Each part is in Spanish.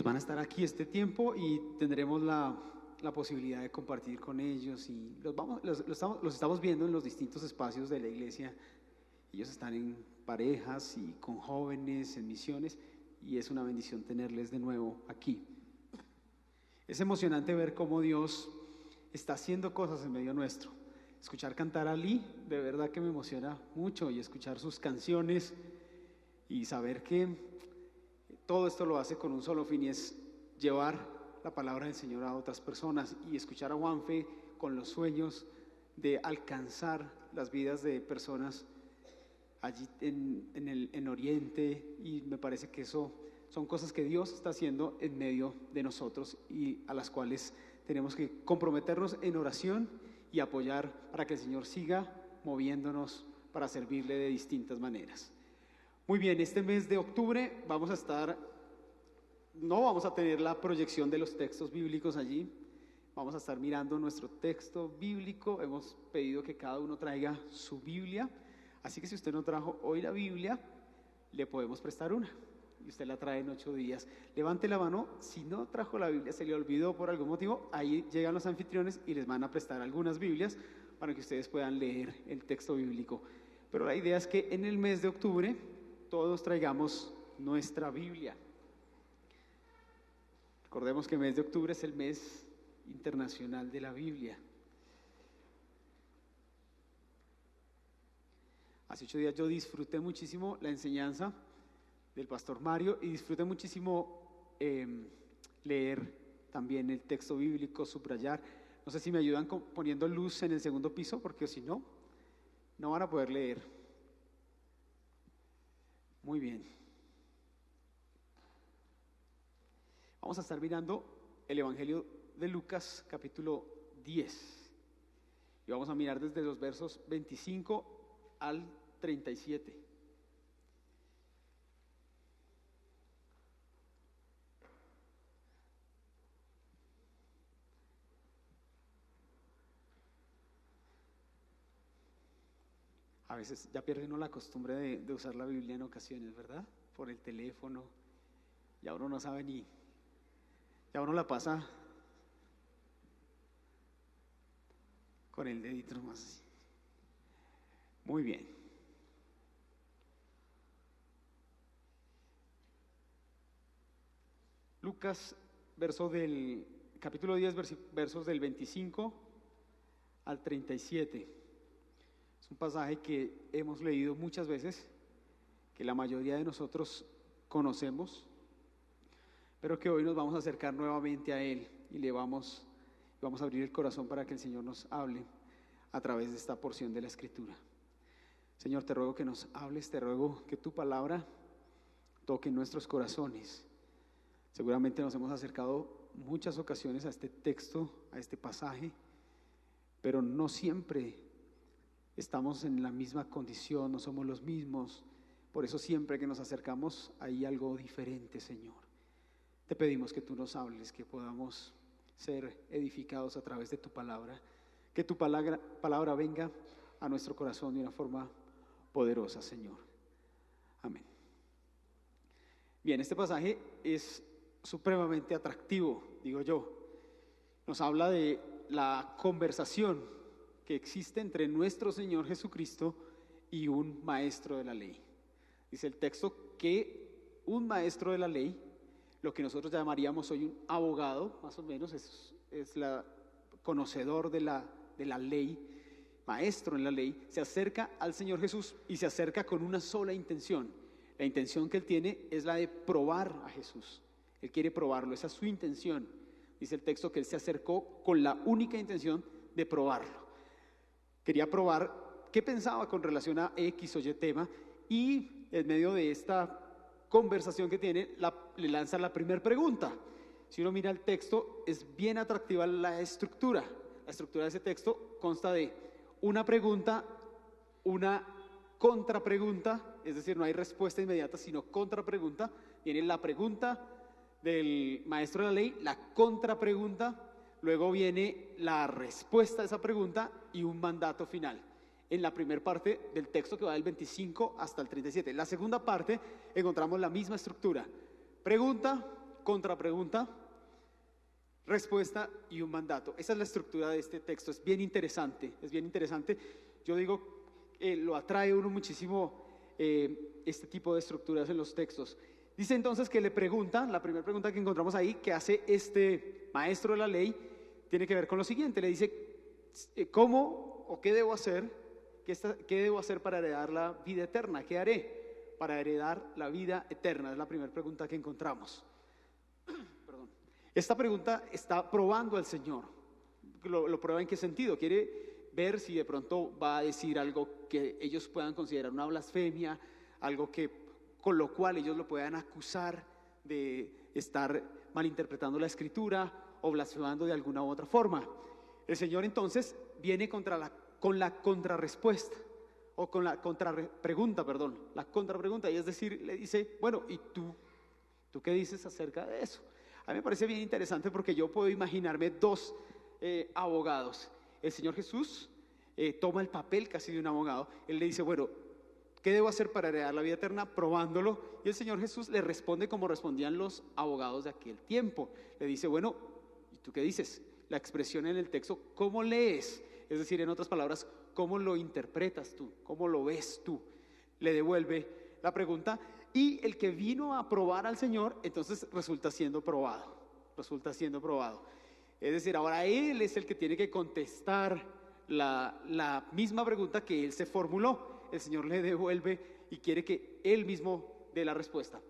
ellos van a estar aquí este tiempo y tendremos la posibilidad de compartir con ellos y los estamos viendo en los distintos espacios de la iglesia. Ellos están en parejas y con jóvenes, en misiones, y es una bendición tenerles de nuevo aquí. Es emocionante ver cómo Dios está haciendo cosas en medio nuestro. Escuchar cantar a Lee, de verdad que me emociona mucho, y escuchar sus canciones y saber que todo esto lo hace con un solo fin, y es llevar la palabra del Señor a otras personas, y escuchar a Juanfe con los sueños de alcanzar las vidas de personas allí en Oriente, y me parece que eso son cosas que Dios está haciendo en medio de nosotros y a las cuales tenemos que comprometernos en oración y apoyar para que el Señor siga moviéndonos para servirle de distintas maneras. Muy bien, este mes de octubre no vamos a tener la proyección de los textos bíblicos allí, vamos a estar mirando nuestro texto bíblico. Hemos pedido que cada uno traiga su Biblia, así que si usted no trajo hoy la Biblia, le podemos prestar una, y usted la trae en 8 días. Levante la mano si no trajo la Biblia, se le olvidó por algún motivo. Ahí llegan los anfitriones y les van a prestar algunas Biblias para que ustedes puedan leer el texto bíblico. Pero la idea es que en el mes de octubre todos traigamos nuestra Biblia. Recordemos que el mes de octubre es el mes internacional de la Biblia. Hace 8 días yo disfruté muchísimo la enseñanza del pastor Mario y disfruté muchísimo leer también el texto bíblico, subrayar. No sé si me ayudan poniendo luz en el segundo piso, porque si no, no van a poder leer. Muy bien. Vamos a estar mirando el Evangelio de Lucas, capítulo 10. Y vamos a mirar desde los versos 25 al 37. A veces ya pierde uno la costumbre de usar la Biblia en ocasiones, ¿verdad? Por el teléfono, ya uno no sabe ya uno la pasa con el dedito nomás. Muy bien. Lucas, capítulo 10, versos del 25 al 37. Es un pasaje que hemos leído muchas veces, que la mayoría de nosotros conocemos, pero que hoy nos vamos a acercar nuevamente a él y vamos a abrir el corazón para que el Señor nos hable a través de esta porción de la Escritura. Señor, te ruego que nos hables, te ruego que tu palabra toque nuestros corazones. Seguramente nos hemos acercado muchas ocasiones a este texto, a este pasaje, pero no siempre estamos en la misma condición, no somos los mismos. Por eso siempre que nos acercamos hay algo diferente, Señor. Te pedimos que tú nos hables, que podamos ser edificados a través de tu palabra, que tu palabra venga a nuestro corazón de una forma poderosa, Señor. Amén. Bien, este pasaje es supremamente atractivo, digo yo. Nos habla de la conversación que existe entre nuestro Señor Jesucristo y un maestro de la ley. Dice el texto que un maestro de la ley, lo que nosotros llamaríamos hoy un abogado, más o menos, es conocedor de la ley, maestro en la ley, se acerca al Señor Jesús y se acerca con una sola intención. La intención que él tiene es la de probar a Jesús. Él quiere probarlo, esa es su intención. Dice el texto que él se acercó con la única intención de probarlo. Quería probar qué pensaba con relación a X o Y tema, y en medio de esta conversación que tiene, le lanza la primera pregunta. Si uno mira el texto, es bien atractiva la estructura. La estructura de ese texto consta de una pregunta, una contrapregunta, es decir, no hay respuesta inmediata, sino contrapregunta. Viene la pregunta del maestro de la ley, la contrapregunta, luego viene la respuesta a esa pregunta y un mandato final. En la primera parte del texto, que va del 25 hasta el 37. En la segunda parte encontramos la misma estructura: pregunta, contrapregunta, respuesta y un mandato. Esa es la estructura de este texto. Es bien interesante, es bien interesante. Yo digo, lo atrae uno muchísimo este tipo de estructuras en los textos. Dice entonces que le pregunta, la primera pregunta que encontramos ahí, que hace este maestro de la ley, tiene que ver con lo siguiente. Le dice, ¿cómo o qué debo hacer? ¿Qué debo hacer para heredar la vida eterna? ¿Qué haré para heredar la vida eterna? Es la primera pregunta que encontramos. Perdón. Esta pregunta está probando al Señor. ¿Lo prueba en qué sentido? Quiere ver si de pronto va a decir algo que ellos puedan considerar una blasfemia, algo con lo cual ellos lo puedan acusar de estar malinterpretando la Escritura o blasfemando de alguna u otra forma. El Señor entonces viene con la contrarrespuesta, o con la contrapregunta, la contrapregunta, y es decir, le dice, bueno, ¿y tú qué dices acerca de eso? A mí me parece bien interesante porque yo puedo imaginarme dos abogados. El Señor Jesús toma el papel casi de un abogado. Él le dice, bueno, ¿qué debo hacer para heredar la vida eterna? Probándolo. Y el Señor Jesús le responde como respondían los abogados de aquel tiempo. Le dice, bueno, ¿y tú qué dices? La expresión en el texto, ¿cómo lees? Es decir, en otras palabras, ¿cómo lo interpretas tú? ¿Cómo lo ves tú? Le devuelve la pregunta. Y el que vino a probar al Señor, entonces resulta siendo probado. Es decir, ahora él es el que tiene que contestar la misma pregunta que él se formuló. El Señor le devuelve y quiere que él mismo dé la respuesta.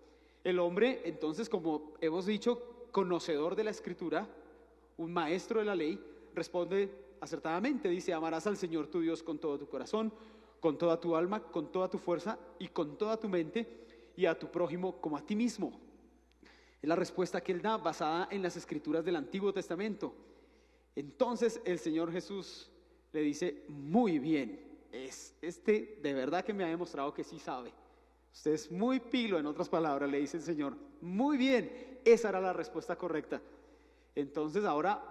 El hombre, entonces, como hemos dicho, conocedor de la Escritura, un maestro de la ley, responde acertadamente. Dice, amarás al Señor tu Dios con todo tu corazón, con toda tu alma, con toda tu fuerza y con toda tu mente, y a tu prójimo como a ti mismo. Es la respuesta que él da basada en las Escrituras del Antiguo Testamento. Entonces el Señor Jesús le dice, muy bien, de verdad que me ha demostrado que sí sabe. Usted es muy pilo, en otras palabras, le dice el Señor. Muy bien, esa era la respuesta correcta. Entonces ahora,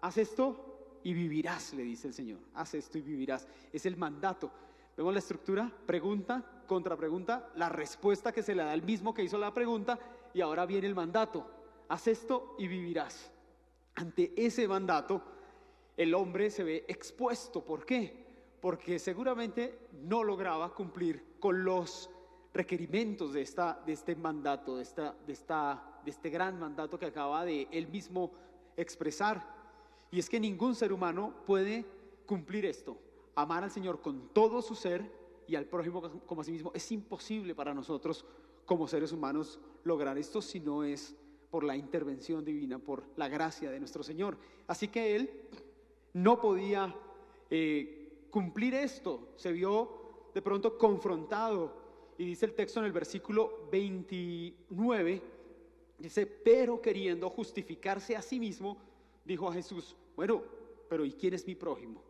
haz esto y vivirás, le dice el Señor. Haz esto y vivirás. Es el mandato. Vemos la estructura, pregunta, contrapregunta, la respuesta que se le da al mismo que hizo la pregunta, y ahora viene el mandato. Haz esto y vivirás. Ante ese mandato, el hombre se ve expuesto. ¿Por qué? Porque seguramente no lograba cumplir con los requerimientos de este mandato, de este gran mandato que acaba de él mismo expresar. Y es que ningún ser humano puede cumplir esto. Amar al Señor con todo su ser y al prójimo como a sí mismo. Es imposible para nosotros como seres humanos lograr esto si no es por la intervención divina, por la gracia de nuestro Señor. Así que él no podía cumplir esto. Se vio de pronto confrontado. Y dice el texto en el versículo 29, dice, pero queriendo justificarse a sí mismo, dijo a Jesús, bueno, pero ¿y quién es mi prójimo?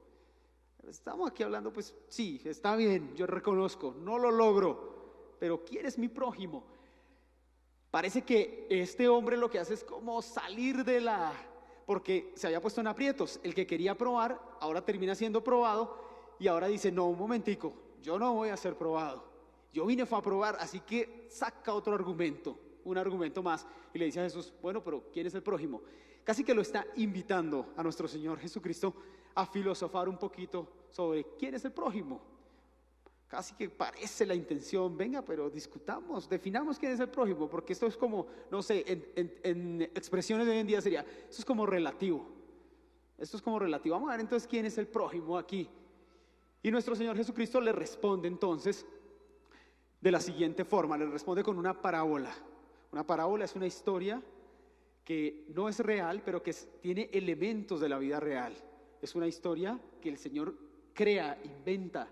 Estamos aquí hablando, pues sí, está bien, yo reconozco, no lo logro, pero ¿quién es mi prójimo? Parece que este hombre lo que hace es como salir porque se había puesto en aprietos. El que quería probar, ahora termina siendo probado, y ahora dice, no, un momentico, yo no voy a ser probado. Yo vine fue a probar, así que saca otro argumento, un argumento más, y le dice a Jesús, bueno, pero ¿quién es el prójimo? Casi que lo está invitando a nuestro Señor Jesucristo a filosofar un poquito sobre quién es el prójimo. Casi que parece la intención, venga, pero discutamos, definamos quién es el prójimo, porque esto es como, no sé, en expresiones de hoy en día sería, esto es como relativo. Vamos a ver entonces quién es el prójimo aquí. Y nuestro Señor Jesucristo le responde entonces de la siguiente forma, le responde con una parábola. Una parábola es una historia que no es real, pero que tiene elementos de la vida real. Es una historia que el Señor crea, inventa,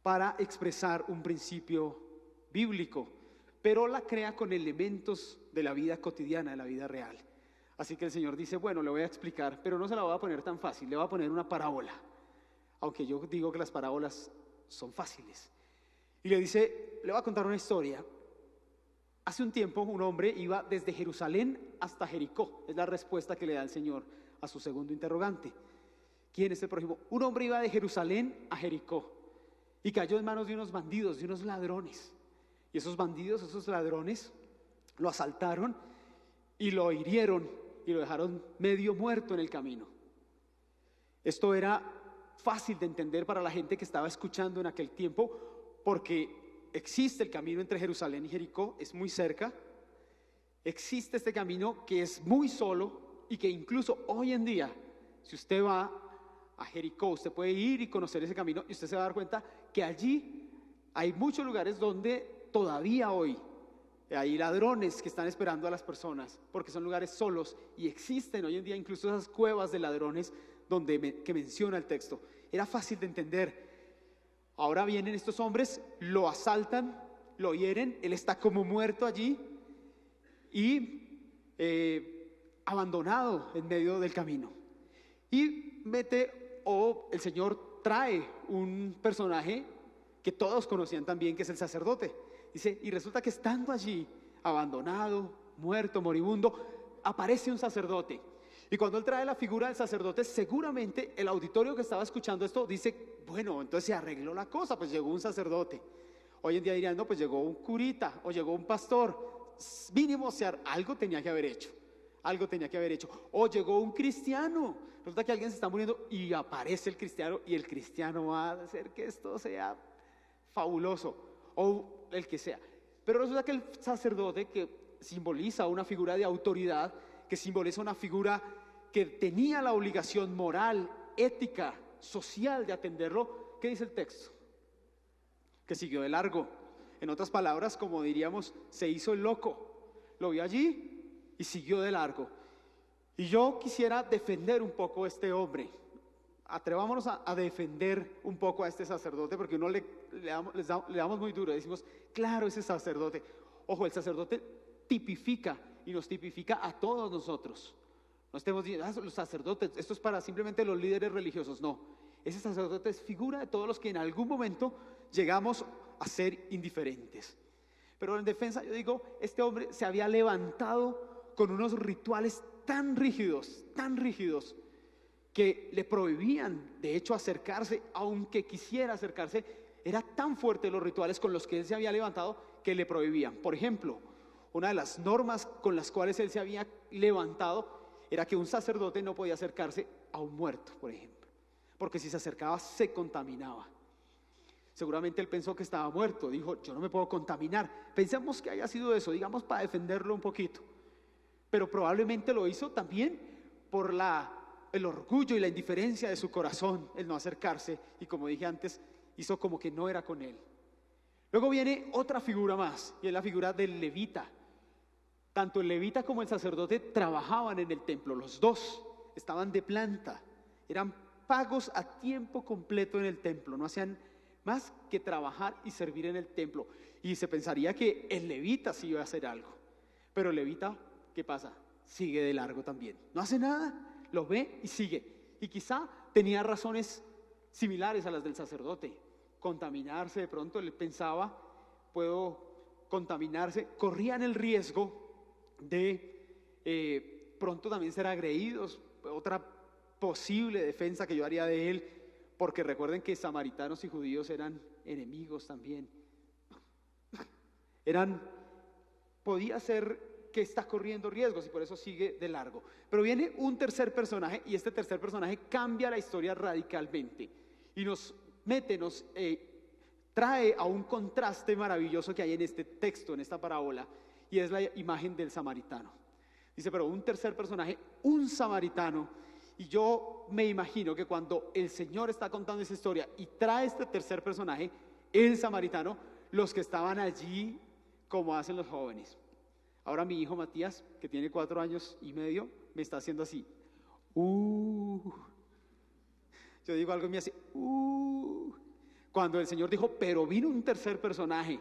para expresar un principio bíblico, pero la crea con elementos de la vida cotidiana, de la vida real. Así que el Señor dice, bueno, le voy a explicar, pero no se la voy a poner tan fácil, le voy a poner una parábola, aunque yo digo que las parábolas son fáciles. Y le dice, le voy a contar una historia. Hace un tiempo un hombre iba desde Jerusalén hasta Jericó. Es la respuesta que le da el Señor a su segundo interrogante. ¿Quién es el prójimo? Un hombre iba de Jerusalén a Jericó y cayó en manos de unos bandidos, de unos ladrones. Y esos bandidos, esos ladrones, lo asaltaron y lo hirieron y lo dejaron medio muerto en el camino. Esto era fácil de entender para la gente que estaba escuchando en aquel tiempo, porque existe el camino entre Jerusalén y Jericó, es muy cerca. Existe este camino que es muy solo y que incluso hoy en día, si usted va a Jericó, usted puede ir y conocer ese camino y usted se va a dar cuenta que allí hay muchos lugares donde todavía hoy hay ladrones que están esperando a las personas porque son lugares solos, y existen hoy en día incluso esas cuevas de ladrones que menciona el texto. Era fácil de entender. Ahora vienen estos hombres, lo asaltan, lo hieren, él está como muerto allí y abandonado en medio del camino. Y el Señor trae un personaje que todos conocían también, que es el sacerdote. Dice, y resulta que estando allí, abandonado, muerto, moribundo, aparece un sacerdote. Y cuando él trae la figura del sacerdote, seguramente el auditorio que estaba escuchando esto dice, bueno, entonces se arregló la cosa, pues llegó un sacerdote. Hoy en día dirían, no, pues llegó un curita o llegó un pastor. Mínimo, algo tenía que haber hecho. Algo tenía que haber hecho. O llegó un cristiano. Resulta que alguien se está muriendo y aparece el cristiano, y el cristiano va a hacer que esto sea fabuloso, o el que sea. Pero resulta que el sacerdote, que simboliza una figura de autoridad, que simboliza una figura que tenía la obligación moral, ética, social de atenderlo, ¿qué dice el texto? Que siguió de largo. En otras palabras, como diríamos, se hizo el loco. Lo vio allí y siguió de largo. Y yo quisiera defender un poco a este hombre. Atrevámonos a defender un poco a este sacerdote, porque uno le damos muy duro, decimos, claro, ese sacerdote. Ojo, el sacerdote tipifica y nos tipifica a todos nosotros. No estemos diciendo, los sacerdotes, esto es para simplemente los líderes religiosos. No, ese sacerdote es figura de todos los que en algún momento llegamos a ser indiferentes. Pero en defensa, yo digo, este hombre se había levantado con unos rituales tan rígidos, que le prohibían, de hecho, acercarse. Aunque quisiera acercarse, era tan fuerte los rituales con los que él se había levantado que le prohibían. Por ejemplo, una de las normas con las cuales él se había levantado era que un sacerdote no podía acercarse a un muerto, por ejemplo, porque si se acercaba se contaminaba. Seguramente él pensó que estaba muerto, dijo, yo no me puedo contaminar. Pensemos que haya sido eso, digamos, para defenderlo un poquito, pero probablemente lo hizo también por el orgullo y la indiferencia de su corazón, el no acercarse, y como dije antes, hizo como que no era con él. Luego viene otra figura más, y es la figura del levita. Tanto el levita como el sacerdote trabajaban en el templo, los dos estaban de planta, eran pagos a tiempo completo en el templo, no hacían más que trabajar y servir en el templo. Y se pensaría que el levita sí iba a hacer algo, pero el levita, ¿qué pasa? Sigue de largo también, no hace nada, lo ve y sigue. Y quizá tenía razones similares a las del sacerdote. Contaminarse, de pronto él pensaba, puedo contaminarse. Corrían el riesgo de pronto también ser agredidos. Otra posible defensa que yo haría de él, porque recuerden que samaritanos y judíos eran enemigos también. Podía ser que está corriendo riesgos y por eso sigue de largo. Pero viene un tercer personaje, y este tercer personaje cambia la historia radicalmente y nos trae a un contraste maravilloso que hay en este texto, en esta parábola, y es la imagen del samaritano. Dice, pero un tercer personaje, un samaritano, y yo me imagino que cuando el Señor está contando esa historia y trae este tercer personaje, el samaritano, los que estaban allí, como hacen los jóvenes. Ahora mi hijo Matías, que tiene 4 años y medio, me está haciendo así. Yo digo algo y me hace. Cuando el Señor dijo, pero vino un tercer personaje,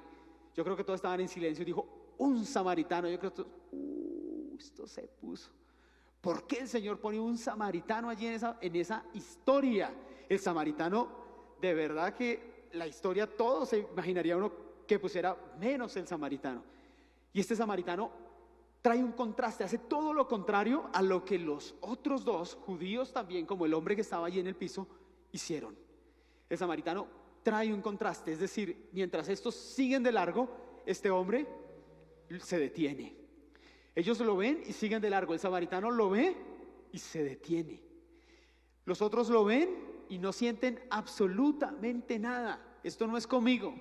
yo creo que todos estaban en silencio y dijo, un samaritano. Yo creo que esto se puso. ¿Por qué el Señor pone un samaritano allí en esa historia? El samaritano, de verdad que la historia, todo se imaginaría uno que pusiera menos el samaritano. Y este samaritano trae un contraste, hace todo lo contrario a lo que los otros dos, judíos también, como el hombre que estaba allí en el piso, hicieron. El samaritano trae un contraste, es decir, mientras estos siguen de largo, este hombre se detiene. Ellos lo ven y siguen de largo. El samaritano lo ve y se detiene. Los otros lo ven y no sienten absolutamente nada. Esto no es conmigo,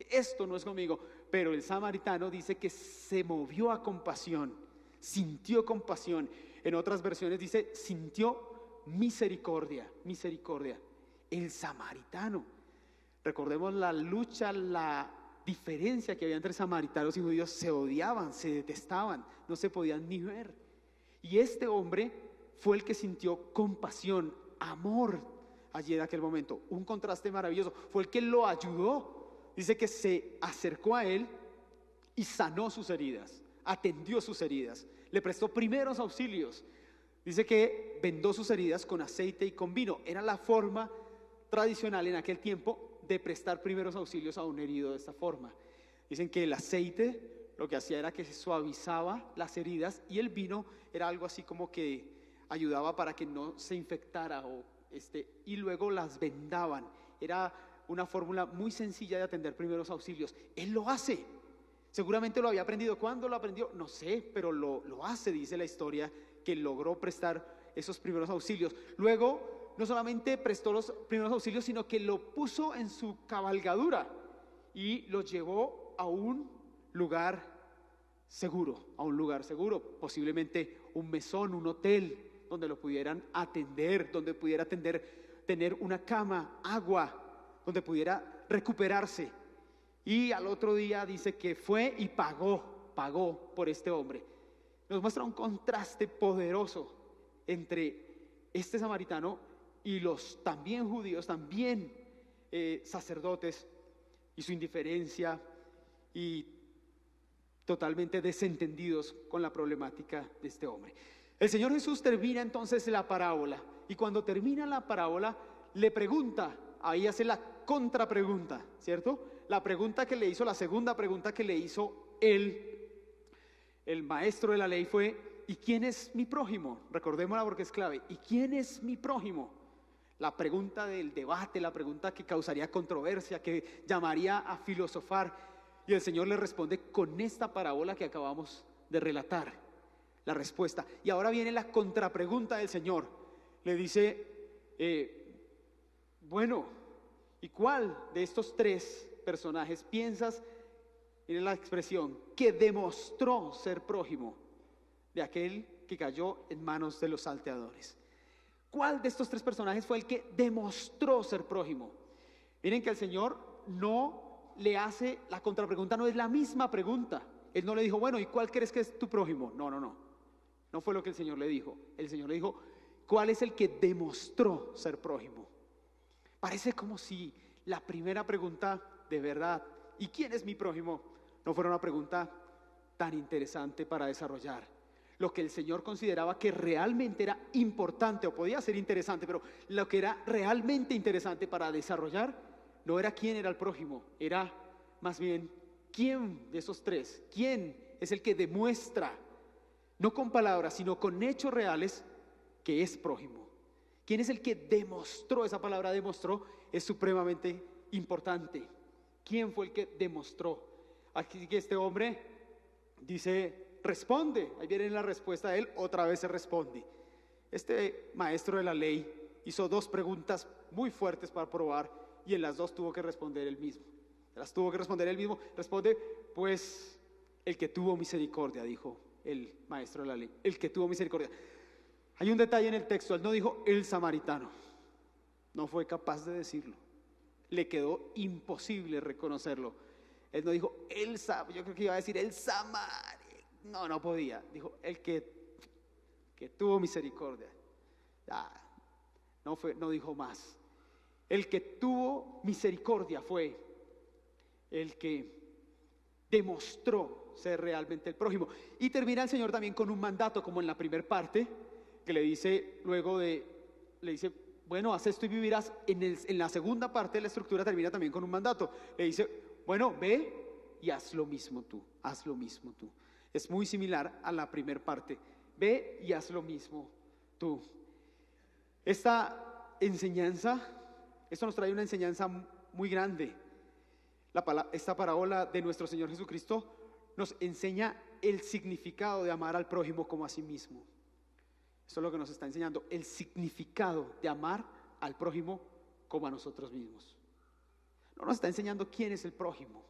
esto no es conmigo. Pero el samaritano dice que se movió a compasión, sintió compasión. En otras versiones dice sintió misericordia, misericordia. El samaritano. Recordemos la lucha, la diferencia que había entre samaritanos y judíos. Se odiaban, se detestaban, no se podían ni ver. Y este hombre fue el que sintió compasión, amor allí en aquel momento. Un contraste maravilloso. Fue el que lo ayudó. Dice que se acercó a él y sanó sus heridas, atendió sus heridas, le prestó primeros auxilios. Dice que vendó sus heridas con aceite y con vino. Era la forma tradicional en aquel tiempo de prestar primeros auxilios a un herido de esta forma. Dicen que el aceite lo que hacía era que se suavizaba las heridas, y el vino era algo así como que ayudaba para que no se infectara y luego las vendaban. Era una fórmula muy sencilla de atender primeros auxilios. Él lo hace. Seguramente lo había aprendido. ¿Cuándo lo aprendió? No sé, pero lo hace, dice la historia, que logró prestar esos primeros auxilios. Luego, no solamente prestó los primeros auxilios, sino que lo puso en su cabalgadura y lo llevó a un lugar seguro, posiblemente un mesón, un hotel, donde lo pudieran atender, donde pudiera tener una cama, agua, donde pudiera recuperarse. Y al otro día dice que fue y pagó por este hombre. Nos muestra un contraste poderoso entre este samaritano y los también judíos, también sacerdotes, y su indiferencia y totalmente desentendidos con la problemática de este hombre. El Señor Jesús termina entonces la parábola, y cuando termina la parábola le pregunta, ahí hace la contrapregunta, ¿cierto? La pregunta que le hizo, la segunda pregunta que le hizo el maestro de la ley fue: ¿y quién es mi prójimo? Recordémosla porque es clave. ¿Y quién es mi prójimo? La pregunta del debate, la pregunta que causaría controversia, que llamaría a filosofar. Y el Señor le responde con esta parábola que acabamos de relatar, la respuesta. Y ahora viene la contrapregunta del Señor. Le dice, bueno, ¿y cuál de estos tres personajes piensas, miren la expresión, que demostró ser prójimo de aquel que cayó en manos de los salteadores? ¿Cuál de estos tres personajes fue el que demostró ser prójimo? Miren que el Señor no le hace la contrapregunta, no es la misma pregunta. Él no le dijo, bueno, ¿y cuál crees que es tu prójimo? No. No fue lo que el Señor le dijo. El Señor le dijo, ¿cuál es el que demostró ser prójimo? Parece como si la primera pregunta de verdad, ¿y quién es mi prójimo?, no fuera una pregunta tan interesante para desarrollar. Lo que el Señor consideraba que realmente era importante, o podía ser interesante, pero lo que era realmente interesante para desarrollar no era quién era el prójimo, era más bien quién de esos tres, quién es el que demuestra, no con palabras, sino con hechos reales, que es prójimo. ¿Quién es el que demostró? Esa palabra demostró es supremamente importante. ¿Quién fue el que demostró? Aquí que este hombre dice, responde. Ahí viene la respuesta de él, otra vez se responde. Este maestro de la ley hizo dos preguntas muy fuertes para probar, y en las dos tuvo que responder él mismo. Responde, pues, el que tuvo misericordia, dijo el maestro de la ley, el que tuvo misericordia. Hay un detalle en el texto, él no dijo el samaritano, no fue capaz de decirlo, le quedó imposible reconocerlo. Él no dijo yo creo que iba a decir el samaritano, no podía, dijo el que tuvo misericordia. No dijo más. El que tuvo misericordia fue el que demostró ser realmente el prójimo. Y termina el Señor también con un mandato, como en la primera parte, que le dice bueno, haz esto y vivirás. En la segunda parte de la estructura termina también con un mandato. Le dice, bueno, ve y haz lo mismo tú. Es muy similar a la primera parte. Ve y haz lo mismo tú. Esta enseñanza, esto nos trae una enseñanza muy grande. Esta parábola de nuestro Señor Jesucristo nos enseña el significado de amar al prójimo como a sí mismo. Eso es lo que nos está enseñando, el significado de amar al prójimo como a nosotros mismos. No nos está enseñando quién es el prójimo.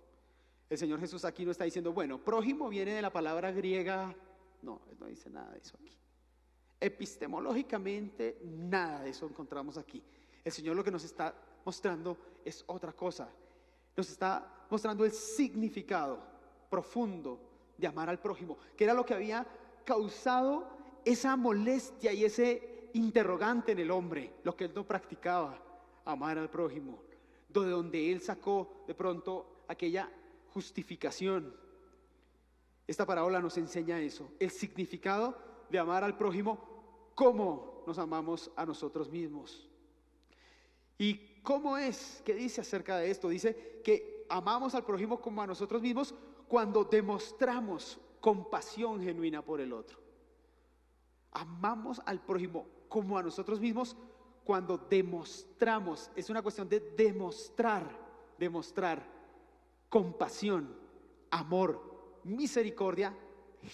El Señor Jesús aquí no está diciendo, bueno, prójimo viene de la palabra griega. No, no dice nada de eso aquí. Epistemológicamente, nada de eso encontramos aquí. El Señor lo que nos está mostrando es otra cosa. Nos está mostrando el significado profundo de amar al prójimo, que era lo que había causado esa molestia y ese interrogante en el hombre, lo que él no practicaba, amar al prójimo, de donde él sacó de pronto aquella justificación. Esta parábola nos enseña eso, el significado de amar al prójimo, cómo nos amamos a nosotros mismos. ¿Y cómo es? ¿Qué dice acerca de esto? Dice que amamos al prójimo como a nosotros mismos cuando demostramos compasión genuina por el otro. Amamos al prójimo como a nosotros mismos cuando demostramos, es una cuestión de demostrar compasión, amor, misericordia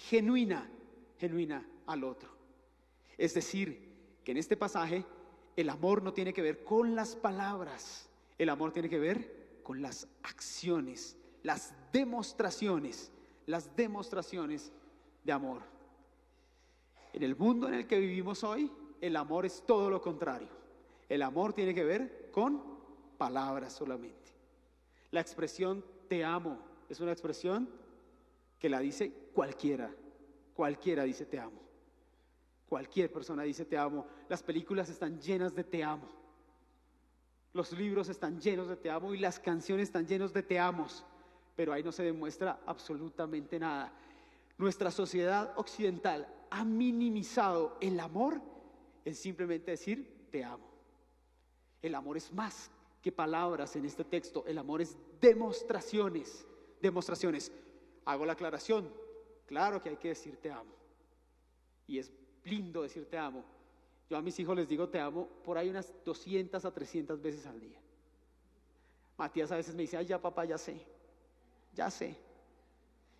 genuina al otro. Es decir, que en este pasaje el amor no tiene que ver con las palabras, el amor tiene que ver con las acciones, las demostraciones de amor. En el mundo en el que vivimos hoy, el amor es todo lo contrario. El amor tiene que ver con palabras solamente. La expresión te amo es una expresión que la dice cualquiera dice te amo. Cualquier persona dice te amo. Las películas están llenas de te amo. Los libros están llenos de te amo y las canciones están llenos de te amos. Pero ahí no se demuestra absolutamente nada. Nuestra sociedad occidental ha minimizado el amor en simplemente decir te amo. El amor es más que palabras en este texto. El amor es demostraciones. Hago la aclaración. Claro que hay que decir te amo. Y es lindo decir te amo. Yo a mis hijos les digo te amo por ahí unas 200 a 300 veces al día. Matías a veces me dice, ay ya papá, ya sé.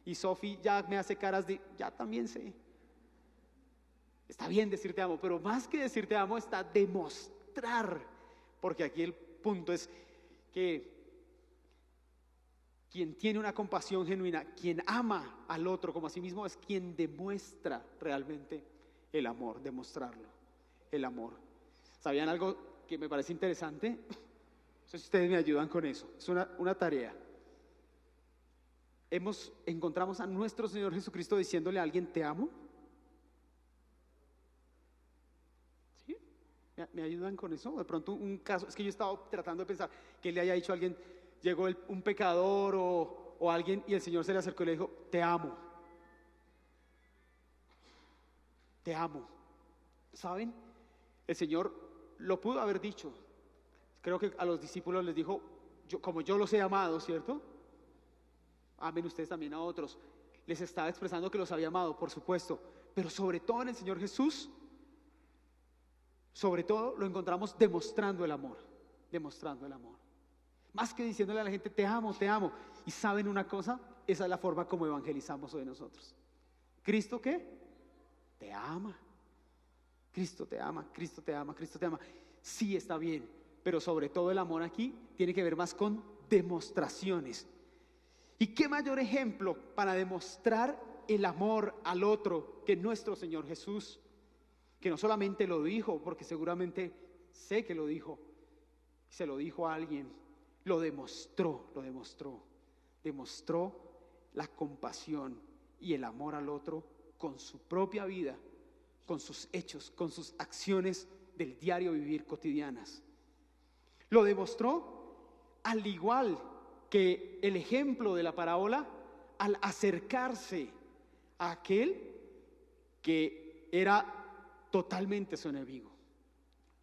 Y Sofi ya me hace caras de, ya también sé. Está bien decir te amo, pero más que decir te amo está demostrar. Porque aquí el punto es que quien tiene una compasión genuina, quien ama al otro como a sí mismo, es quien demuestra realmente el amor, demostrarlo, el amor. ¿Sabían algo que me parece interesante? No sé si ustedes me ayudan con eso. Es una tarea. Encontramos a nuestro Señor Jesucristo diciéndole a alguien te amo. ¿Sí? ¿Me ayudan con eso? De pronto un caso, es que yo estaba tratando de pensar que le haya dicho a alguien, llegó un pecador o alguien y el Señor se le acercó y le dijo te amo. Te amo. ¿Saben? El Señor lo pudo haber dicho. Creo que a los discípulos les dijo, como yo los he amado, ¿cierto? Amen ustedes también a otros. Les estaba expresando que los había amado, por supuesto. Pero sobre todo en el Señor Jesús, sobre todo lo encontramos demostrando el amor. Más que diciéndole a la gente, te amo. Y ¿saben una cosa? Esa es la forma como evangelizamos hoy nosotros. ¿Cristo qué? Te ama. Cristo te ama. Sí, está bien, pero sobre todo el amor aquí tiene que ver más con demostraciones. ¿Y qué mayor ejemplo para demostrar el amor al otro que nuestro Señor Jesús? Que no solamente lo dijo, porque seguramente sé que lo dijo, se lo dijo a alguien, lo demostró. Demostró la compasión y el amor al otro con su propia vida, con sus hechos, con sus acciones del diario vivir cotidianas. Lo demostró al igual que el ejemplo de la parábola, al acercarse a aquel que era totalmente su enemigo.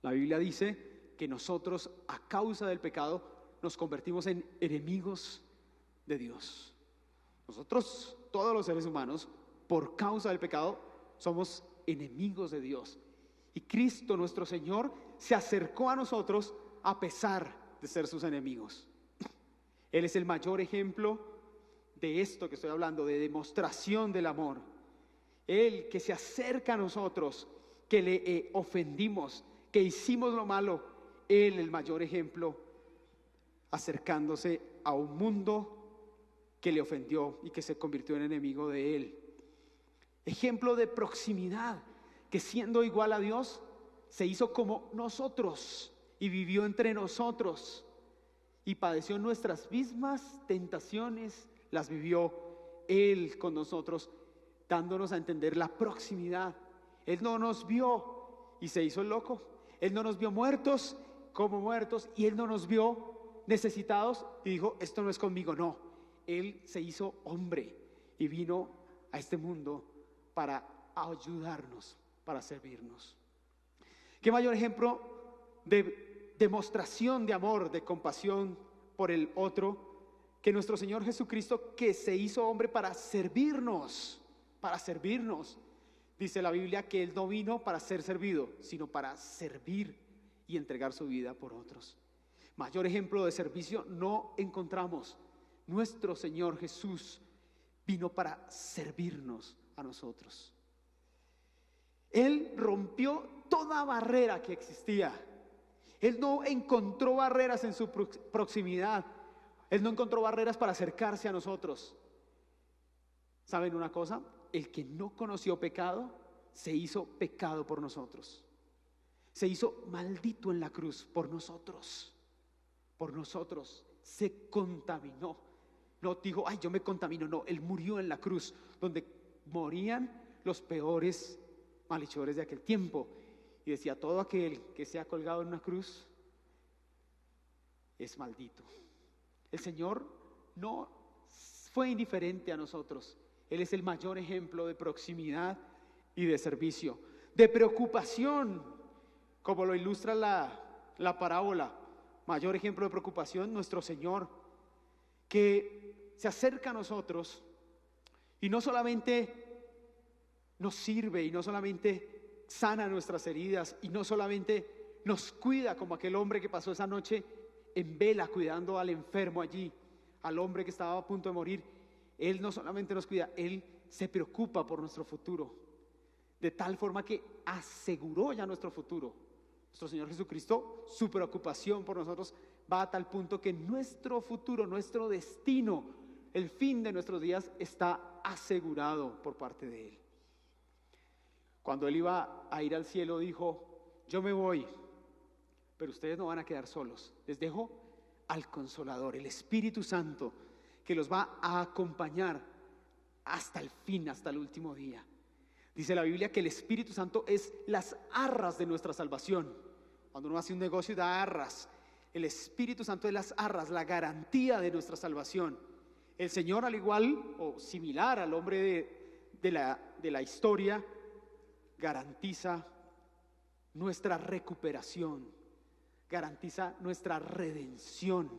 La Biblia dice que nosotros, a causa del pecado, nos convertimos en enemigos de Dios. Nosotros, todos los seres humanos, por causa del pecado, somos enemigos de Dios. Y Cristo, nuestro Señor, se acercó a nosotros a pesar de ser sus enemigos. Él es el mayor ejemplo de esto que estoy hablando, de demostración del amor. Él que se acerca a nosotros, que le ofendimos, que hicimos lo malo, Él el mayor ejemplo, acercándose a un mundo que le ofendió y que se convirtió en enemigo de Él. Ejemplo de proximidad, que siendo igual a Dios, se hizo como nosotros y vivió entre nosotros y padeció nuestras mismas tentaciones, las vivió Él con nosotros, dándonos a entender la proximidad. Él no nos vio y se hizo el loco. Él no nos vio muertos como muertos, y Él no nos vio necesitados y dijo, esto no es conmigo. No, Él se hizo hombre y vino a este mundo para ayudarnos, para servirnos. ¿Qué mayor ejemplo de demostración de amor, de compasión por el otro, que nuestro Señor Jesucristo, que se hizo hombre para servirnos? Para servirnos. Dice la Biblia que Él no vino para ser servido, sino para servir y entregar su vida por otros. Mayor ejemplo de servicio no encontramos. Nuestro Señor Jesús vino para servirnos a nosotros. Él rompió toda barrera que existía. Él no encontró barreras en su proximidad. Él no encontró barreras para acercarse a nosotros. ¿Saben una cosa? El que no conoció pecado, se hizo pecado por nosotros. Se hizo maldito en la cruz por nosotros. Por nosotros. Se contaminó. No dijo, ay, yo me contamino. No, Él murió en la cruz, donde morían los peores malhechores de aquel tiempo. Y decía, todo aquel que sea colgado en una cruz es maldito. El Señor no fue indiferente a nosotros. Él es el mayor ejemplo de proximidad y de servicio, de preocupación, como lo ilustra la parábola. Mayor ejemplo de preocupación, nuestro Señor, que se acerca a nosotros y no solamente nos sirve y no solamente sana nuestras heridas y no solamente nos cuida como aquel hombre que pasó esa noche en vela cuidando al enfermo allí, al hombre que estaba a punto de morir. Él no solamente nos cuida, Él se preocupa por nuestro futuro, de tal forma que aseguró ya nuestro futuro. Nuestro Señor Jesucristo, su preocupación por nosotros va a tal punto que nuestro futuro, nuestro destino, el fin de nuestros días está asegurado por parte de Él. Cuando Él iba a ir al cielo dijo, yo me voy, pero ustedes no van a quedar solos. Les dejo al Consolador, el Espíritu Santo, que los va a acompañar hasta el fin, hasta el último día. Dice la Biblia que el Espíritu Santo es las arras de nuestra salvación. Cuando uno hace un negocio y da arras, el Espíritu Santo es las arras, la garantía de nuestra salvación. El Señor, al igual o similar al hombre de la historia, garantiza nuestra recuperación, garantiza nuestra redención,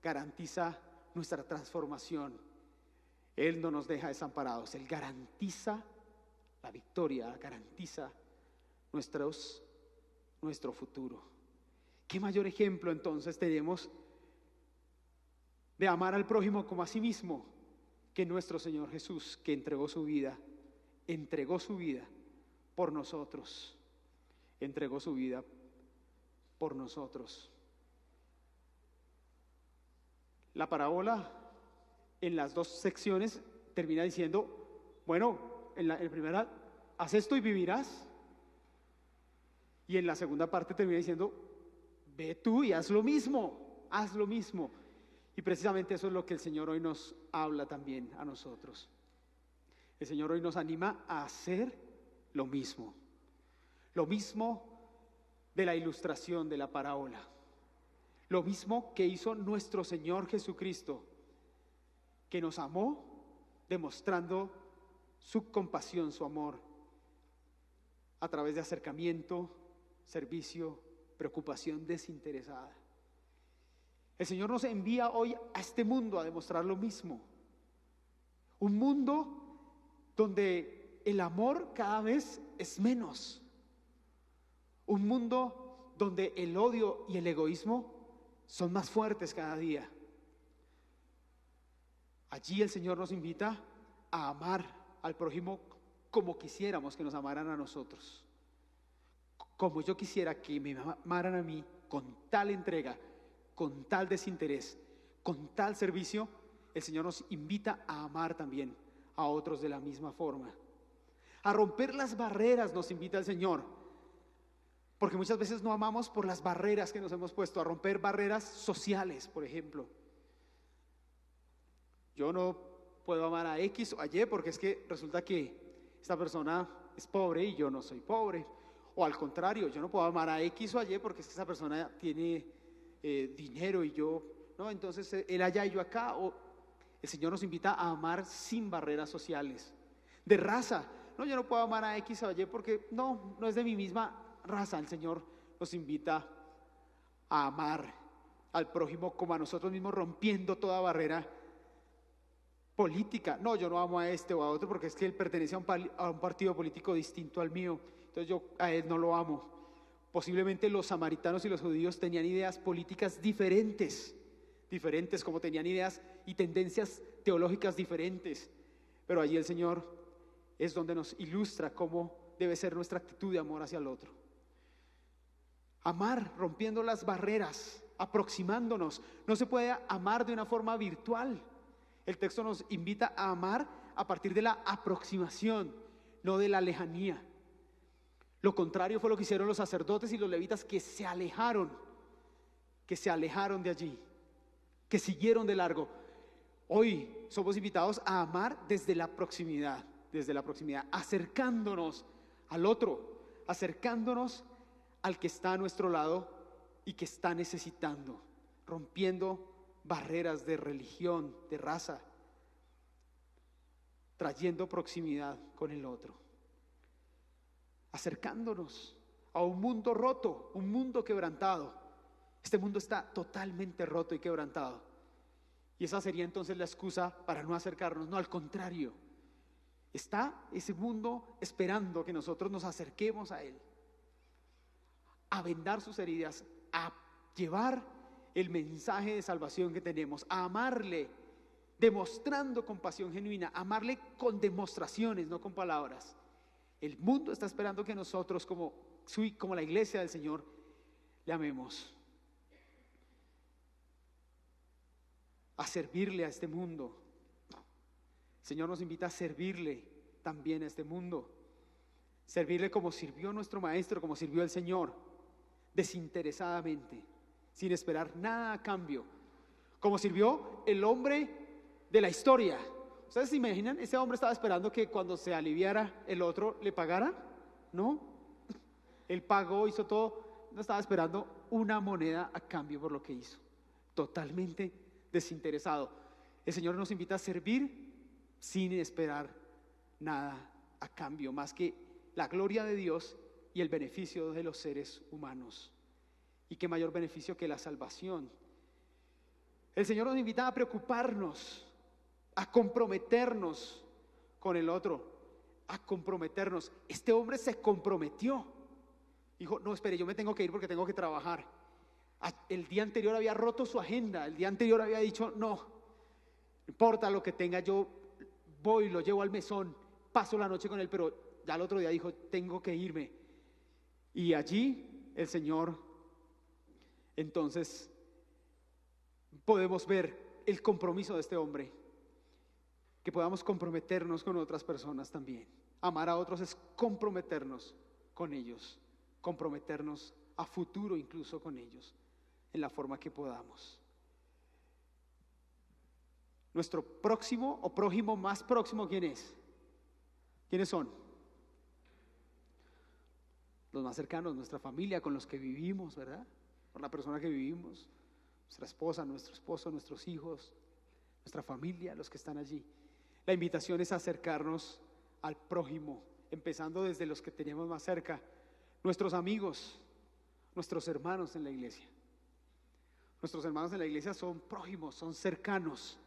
garantiza nuestra transformación. Él no nos deja desamparados. Él garantiza la victoria, garantiza nuestro futuro. ¿Qué mayor ejemplo entonces tenemos de amar al prójimo como a sí mismo que nuestro Señor Jesús, que entregó su vida por nosotros, entregó su vida por nosotros? La parábola en las dos secciones termina diciendo, bueno, en la primera, haz esto y vivirás. Y en la segunda parte termina diciendo, ve tú y haz lo mismo, haz lo mismo. Y precisamente eso es lo que el Señor hoy nos habla también a nosotros. El Señor hoy nos anima a hacer lo mismo de la ilustración de la parábola. Lo mismo que hizo nuestro Señor Jesucristo, que nos amó demostrando su compasión, su amor, a través de acercamiento, servicio, preocupación desinteresada. El Señor nos envía hoy a este mundo a demostrar lo mismo. Un mundo donde el amor cada vez es menos. Un mundo donde el odio y el egoísmo son más fuertes cada día. Allí el Señor nos invita a amar al prójimo como quisiéramos que nos amaran a nosotros. Como yo quisiera que me amaran a mí, con tal entrega, con tal desinterés, con tal servicio, el Señor nos invita a amar también a otros de la misma forma. A romper las barreras nos invita el Señor, porque muchas veces no amamos por las barreras que nos hemos puesto, a romper barreras sociales, por ejemplo. Yo no puedo amar a X o a Y porque es que resulta que esta persona es pobre y yo no soy pobre. O al contrario, yo no puedo amar a X o a Y porque es que esa persona tiene dinero y yo no. Entonces él allá y yo acá. O el Señor nos invita a amar sin barreras sociales. De raza, no, yo no puedo amar a X o a Y porque no es de mi misma raza. El Señor nos invita a amar al prójimo como a nosotros mismos, rompiendo toda barrera política. No, yo no amo a este o a otro porque es que él pertenece a un partido político distinto al mío, entonces yo a él no lo amo. Posiblemente los samaritanos y los judíos tenían ideas políticas diferentes como tenían ideas y tendencias teológicas diferentes, pero allí el Señor es donde nos ilustra cómo debe ser nuestra actitud de amor hacia el otro. Amar rompiendo las barreras, aproximándonos. No se puede amar de una forma virtual. El texto nos invita a amar a partir de la aproximación, no de la lejanía. Lo contrario fue lo que hicieron los sacerdotes y los levitas, que se alejaron de allí, que siguieron de largo. Hoy somos invitados a amar desde la proximidad, acercándonos al otro, acercándonos al que está a nuestro lado y que está necesitando, rompiendo barreras de religión, de raza, trayendo proximidad con el otro, acercándonos a un mundo roto, un mundo quebrantado. Este mundo está totalmente roto y quebrantado, y esa sería entonces la excusa para no acercarnos. No, al contrario, está ese mundo esperando que nosotros nos acerquemos a él, a vendar sus heridas, a llevar el mensaje de salvación que tenemos, a amarle, demostrando compasión genuina, amarle con demostraciones, no con palabras. El mundo está esperando que nosotros, como la iglesia del Señor, le amemos. A servirle a este mundo. El Señor nos invita a servirle también a este mundo. Servirle como sirvió nuestro Maestro, como sirvió el Señor, desinteresadamente, sin esperar nada a cambio, como sirvió el hombre de la historia. ¿Ustedes se imaginan? Ese hombre estaba esperando que cuando se aliviara el otro le pagara. No, él pagó, hizo todo, no estaba esperando una moneda a cambio por lo que hizo, totalmente desinteresado. El Señor nos invita a servir sin esperar nada a cambio, más que la gloria de Dios y el beneficio de los seres humanos. Y qué mayor beneficio que la salvación. El Señor nos invita a preocuparnos, a comprometernos con el otro, a comprometernos. Este hombre se comprometió. Dijo, no, espere, yo me tengo que ir porque tengo que trabajar. El día anterior había roto su agenda, el día anterior había dicho, no importa lo que tenga, yo voy, lo llevo al mesón, paso la noche con él, pero ya el otro día dijo, tengo que irme. Y allí el Señor, entonces, podemos ver el compromiso de este hombre, que podamos comprometernos con otras personas también. Amar a otros es comprometernos con ellos, comprometernos a futuro incluso con ellos, en la forma que podamos. Nuestro próximo o prójimo más próximo, ¿quién es? ¿Quiénes son? Los más cercanos, nuestra familia, con los que vivimos, ¿verdad? Con la persona que vivimos, nuestra esposa, nuestro esposo, nuestros hijos, nuestra familia, los que están allí. La invitación es acercarnos al prójimo, empezando desde los que tenemos más cerca, nuestros amigos, nuestros hermanos en la iglesia. Nuestros hermanos en la iglesia son prójimos, son cercanos.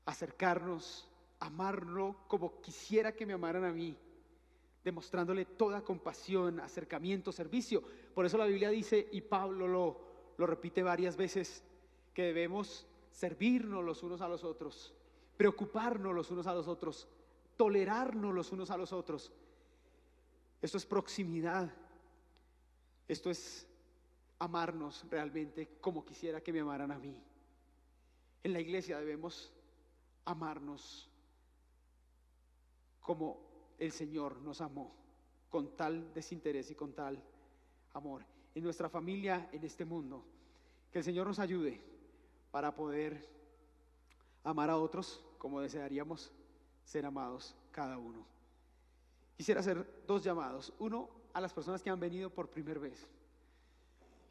Acercarnos, amarlo como quisiera que me amaran a mí, demostrándole toda compasión, acercamiento, servicio. Por eso la Biblia dice, y Pablo lo repite varias veces, que debemos servirnos los unos a los otros, preocuparnos los unos a los otros, tolerarnos los unos a los otros. Esto es proximidad. Esto es amarnos realmente como quisiera que me amaran a mí. En la iglesia debemos amarnos como el Señor nos amó, con tal desinterés y con tal amor. En nuestra familia, en este mundo, que el Señor nos ayude para poder amar a otros como desearíamos ser amados cada uno. Quisiera hacer 2 llamados. Uno, a las personas que han venido por primera vez.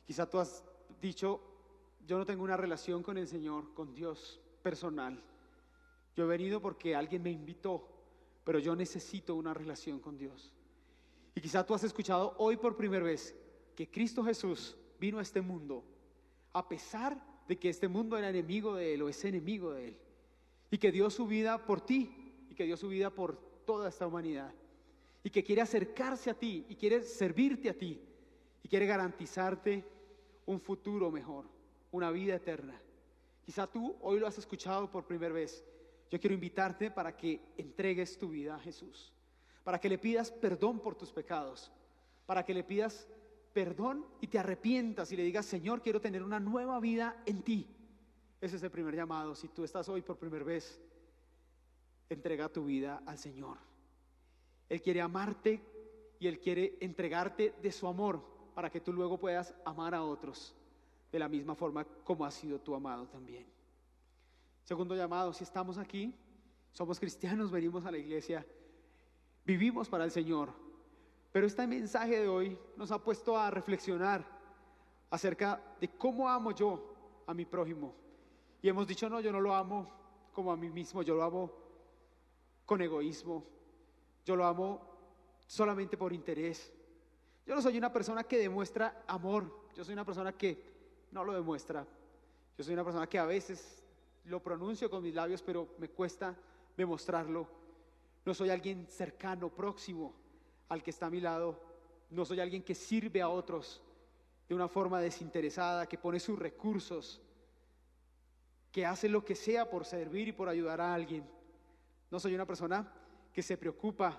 Quizá tú has dicho: yo no tengo una relación con el Señor, con Dios personal. Yo he venido porque alguien me invitó, pero yo necesito una relación con Dios. Y quizá tú has escuchado hoy por primera vez que Cristo Jesús vino a este mundo, a pesar de que este mundo era enemigo de Él o es enemigo de Él, y que dio su vida por ti, y que dio su vida por toda esta humanidad, y que quiere acercarse a ti, y quiere servirte a ti, y quiere garantizarte un futuro mejor, una vida eterna. Quizá tú hoy lo has escuchado por primera vez. Yo quiero invitarte para que entregues tu vida a Jesús, para que le pidas perdón por tus pecados, para que le pidas perdón y te arrepientas y le digas: Señor, quiero tener una nueva vida en ti. Ese es el primer llamado. Si tú estás hoy por primera vez, entrega tu vida al Señor. Él quiere amarte y Él quiere entregarte de su amor para que tú luego puedas amar a otros de la misma forma como has sido tú amado también. Segundo llamado: si estamos aquí, somos cristianos, venimos a la iglesia, vivimos para el Señor, pero este mensaje de hoy nos ha puesto a reflexionar acerca de cómo amo yo a mi prójimo. Y hemos dicho: no, yo no lo amo como a mí mismo, yo lo amo con egoísmo, yo lo amo solamente por interés. Yo no soy una persona que demuestra amor, yo soy una persona que no lo demuestra. Yo soy una persona que a veces lo pronuncio con mis labios, pero me cuesta demostrarlo. No soy alguien cercano, próximo al que está a mi lado. No soy alguien que sirve a otros de una forma desinteresada, que pone sus recursos, que hace lo que sea por servir y por ayudar a alguien. No soy una persona que se preocupa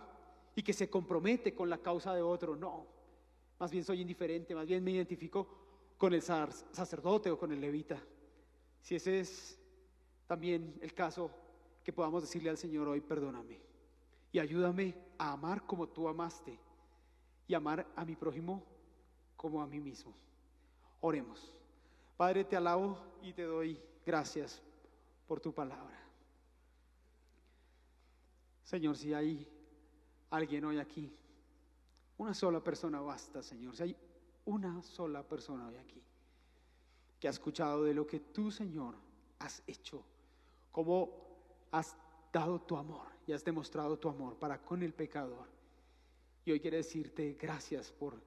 y que se compromete con la causa de otro. No, más bien soy indiferente, más bien me identifico con el sacerdote o con el levita. Si ese es también el caso, que podamos decirle al Señor hoy: perdóname y ayúdame a amar como tú amaste y amar a mi prójimo como a mí mismo. Oremos. Padre, te alabo y te doy gracias por tu palabra. Señor, si hay alguien hoy aquí, una sola persona basta, Señor. Si hay una sola persona hoy aquí que ha escuchado de lo que tú, Señor, has hecho, cómo has dado tu amor y has demostrado tu amor para con el pecador, y hoy quiero decirte gracias por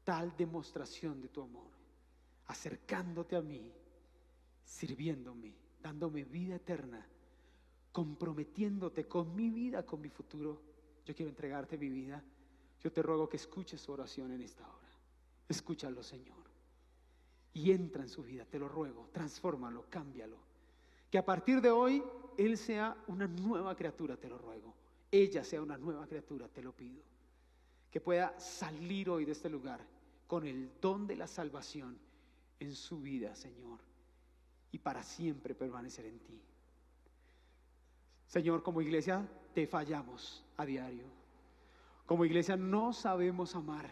tal demostración de tu amor, acercándote a mí, sirviéndome, dándome vida eterna, comprometiéndote con mi vida, con mi futuro. Yo quiero entregarte mi vida. Yo te ruego que escuches su oración en esta hora. Escúchalo, Señor, y entra en su vida, te lo ruego. Transfórmalo, cámbialo. Que a partir de hoy él sea una nueva criatura, te lo ruego. Ella sea una nueva criatura, te lo pido. Que pueda salir hoy de este lugar con el don de la salvación en su vida, Señor, y para siempre permanecer en ti. Señor, como iglesia te fallamos a diario. Como iglesia no sabemos amar.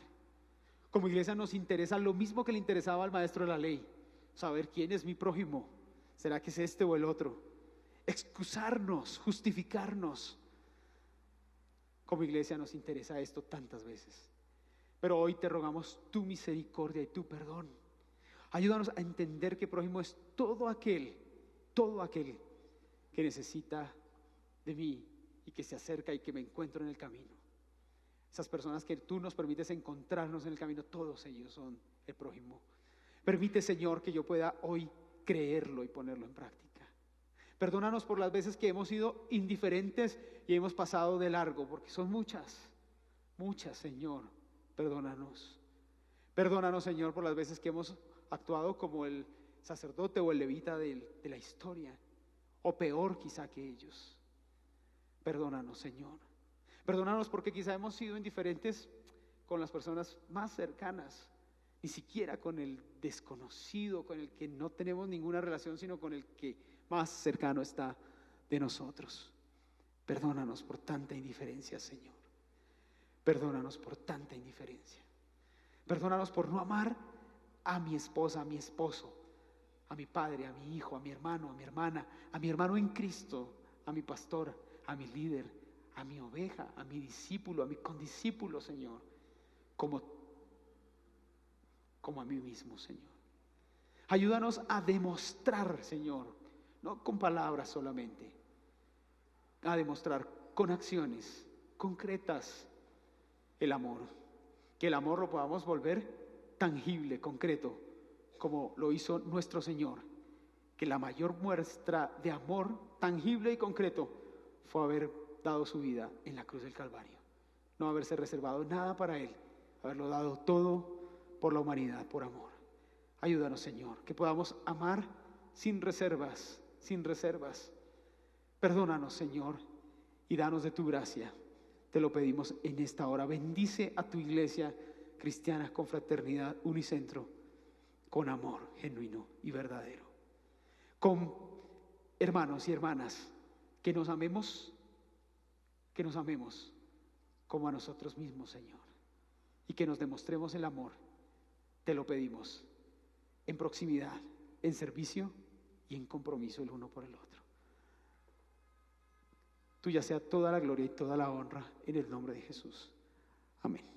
Como iglesia nos interesa lo mismo que le interesaba al maestro de la ley: saber quién es mi prójimo. ¿Será que es este o el otro? Excusarnos, justificarnos. Como iglesia nos interesa esto tantas veces. Pero hoy te rogamos tu misericordia y tu perdón. Ayúdanos a entender que prójimo es todo aquel que necesita de mí y que se acerca y que me encuentro en el camino. Esas personas que tú nos permites encontrarnos en el camino, todos ellos son el prójimo. Permite, Señor, que yo pueda hoy creerlo y ponerlo en práctica. Perdónanos por las veces que hemos sido indiferentes y hemos pasado de largo, porque son muchas, Señor. Perdónanos. Perdónanos, Señor, por las veces que hemos actuado como el sacerdote o el levita de la historia, o peor quizá que ellos. Perdónanos, Señor. Perdónanos porque quizá hemos sido indiferentes con las personas más cercanas, ni siquiera con el desconocido, con el que no tenemos ninguna relación, sino con el que más cercano está de nosotros. Perdónanos por tanta indiferencia, Señor. Perdónanos por tanta indiferencia. Perdónanos por no amar a mi esposa, a mi esposo, a mi padre, a mi hijo, a mi hermano, a mi hermana, a mi hermano en Cristo, a mi pastor, a mi líder, a mi oveja, a mi discípulo, a mi condiscípulo, Señor, como a mí mismo, Señor. Ayúdanos a demostrar, Señor, no con palabras solamente, a demostrar con acciones concretas el amor. Que el amor lo podamos volver tangible, concreto, como lo hizo nuestro Señor. Que la mayor muestra de amor tangible y concreto fue haber dado su vida en la cruz del Calvario. No haberse reservado nada para Él, haberlo dado todo por la humanidad, por amor. Ayúdanos, Señor, que podamos amar sin reservas, sin reservas. Perdónanos, Señor, y danos de tu gracia. Te lo pedimos en esta hora. Bendice a tu iglesia cristiana con fraternidad, unicentro, con amor genuino y verdadero. Con hermanos y hermanas, que nos amemos como a nosotros mismos, Señor. Y que nos demostremos el amor. Te lo pedimos en proximidad, en servicio y en compromiso el uno por el otro. Tuya sea toda la gloria y toda la honra en el nombre de Jesús. Amén.